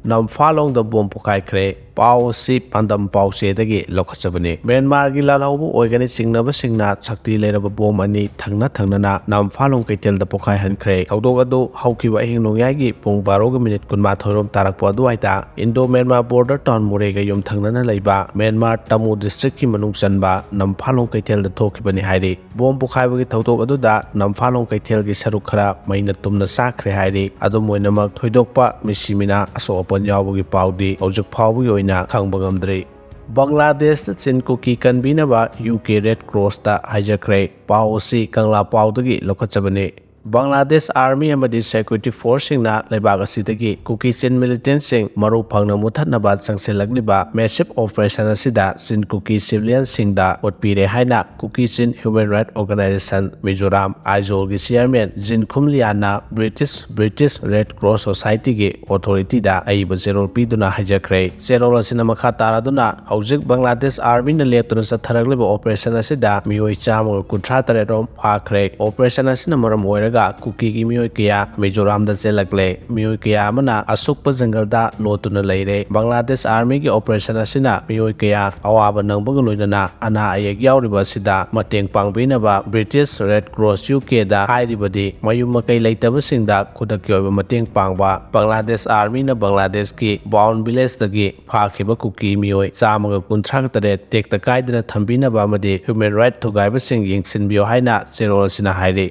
Namphalong da bom Pokhaikhre pau si pandam pau se dagi lokachabani Myanmar gi lalaubu oigani singnaba singna sakti leraba bom ani thangna na Namphalong kaitel da Pokhaikhre thawdok adu haukiba ahing nongyai gi pung 12 minute kunma thorom tarakpo adu aita Indo Myanmar border town Mure ga yum thangna na leiba Myanmar Tamu district ki manung chanba Namphalong kaitel da thokibani hairi bom Pokhaiba gi thawdok adu da Namphalong kaitel gi saruk khara maina tumna sakre hairi adu moinamak thoidokpa misimina aso opon yawgi paudi hojik phawgi Kanbinaba Bangladesh Chin Kuki Kanbinaba UK Red Cross ta Haijakhre pau si kangla pau dagi lokachabani Bangladesh Army amadi Security Force singna leibag asidagi Kuki Chin militant sing maru phangna muthatnaba changsilagliba massive operation asida Chin Kuki civilian singda otpire haina Kuki Chin Human Rights Organization Mizoram Aizol gi chairman Jin Khumliana British Red Cross Society gi authority da aiba zero piduna Haijakhre zero asina makha taraduna hojik Bangladesh Army na leptuna satharagliba operation asida mioi chama kunthra tarerom phakre operation asina maram oiraga Kuki ki mioi kya Mizoram da chelakle mioi kya amana asukpa jungle da lotuna leire Bangladesh Army ki operation asina mioi kya awaba nangbaga loinana ana ayek yauriba sida mateng pangbinaba British Red Cross UK da hairibadi mayum makai leitaba singda khudak yoiba mateng pangba Bangladesh Army na Bangladesh ki bound village dagi phakhiba Kuki mioi chamaga kunthra tare tekta kaidana thambinaba amadi human right thugaiba sing yingsinbio haina zero sina hairi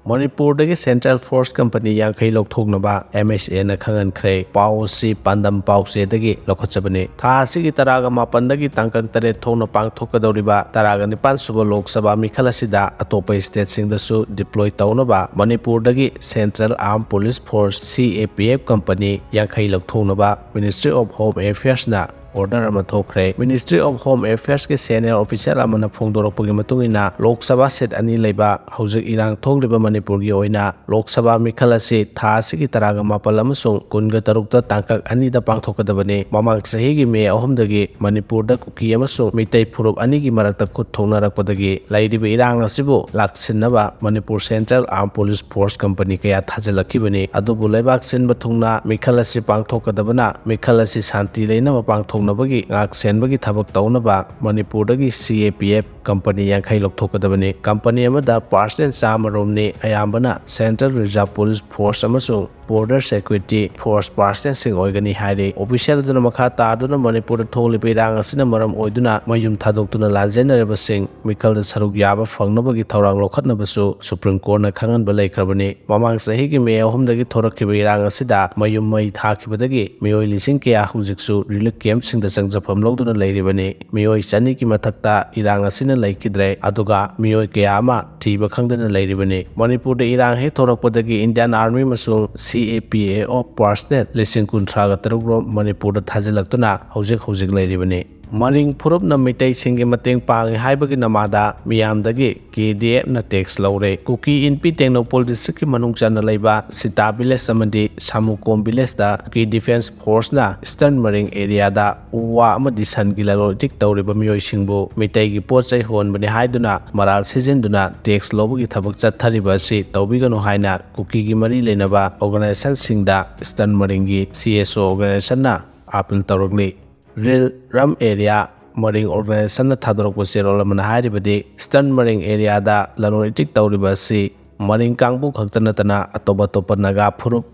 Manipur dagi Central Force Company Haijakhre LOUTHOKHRANI MSA na khangankre pau si pandam pau se dagi lokachabani tha sigi taraga mapan dagi tangkang tare thongna pangthokadoriba taraga nipan suba Lok Sabha mikhal asida atopa state singdasu deploy tawnaba Manipur dagi Central Armed Police Force CAPF Company Haijakhre LOUTHOKHRANI Ministry of Home Affairs na order ama thokre Ministry of Home Affairs ke senior officer amana phongdoropagi matungina Lok Sabha set ani leiba hojik irang thongliba Manipur gi oina Lok Sabha mikhal asi tha sigi taraga mapal amasung kunga tarukta tangkak ani da pangthokadabani mamang sahi gi me ahum dagi Manipur da Kuki amasung mitai phurup ani gi marakta khut thongnarakpadagi laidiba irang asibu laksinaba Manipur Central Armed Police Force Company kaya thajalakibani adubu leibak sinba thungna mikhal asi pangthokadabana mikhal asi shanti leinaba pangthok nabagi ngak senbagi thabak tawnaba Manipur dagi CAPF company Haijakhre LOUTHOKHRANI company amada personnel chamaromni ayambana Central Reserve Police Force amasung Border Security Force personnel sing oigani hairi official duna makha taduna Manipur da tholiba irang asina maram oiduna mayum thadoktuna lanjenareba sing mikhal da saruk yaba fangnabagi thorang lokhatnabasu Supreme Court na khanganba leikrabani mamang sahi gi me ahum dagi thorakhiba irang asida mayum mai thakibadagi mioi lising kya hujiksu relief camp sing da changjafam loduna leiribani mioi chani ki mathakta irang asina laikidre aduga mioi kya ama thiba khangdana leiribani Manipur da irang he thorakpadagi Indian Army masung CAPA of personnel lising kunthraga tarugrom Manipur da thajalaktuna hojik leiribani Maring Purup na mitai singi mateng pangi haibagi namada miyamdagi KDF na tax LOURE Kuki Inpi Technopol District ki manung chana leiba Sita Village amadi Samukom Village da Kuki Defense Force na Eastern Marine area da uwa amadi sangilalotik tawriba miyoy singbu mitai gi pochai honbani haiduna maral sizinduna tax lobagi thabak chathariba si tawbigano haina Kuki gi mari leinaba organization singda Eastern Marine gi CSO organization na appeal tawrogli Real Ram area Marine Organization na thadorokpa serol amana hairibadi Eastern Marine area da lanoitik tawriba si Marine kangbu khaktanatana atoba naga phurup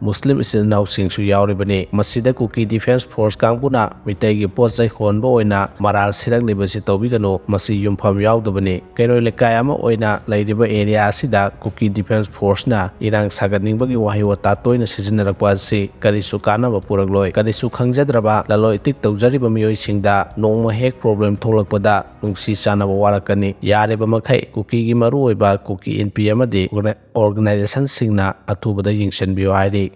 Muslim isinau singsu yauribani masida Kuki Defense Force kangpuna mitai gi pochai honba oina maral sirak libasi tawbigano masi yumpham yaudabani kairoi lekai ama oina leiriba area asida Kuki Defense Force na irang sagatningbagi wahi wata toina sijinarakpa asi karisu kanaba puragloi karisu khangjadraba laloi tik tawjariba mioi singda nongma hek problem tholakpada nungsi chanaba warakani yareba makhai Kuki gi maru oiba Kuki NP amadi organization singna athubada yingsanbio hairi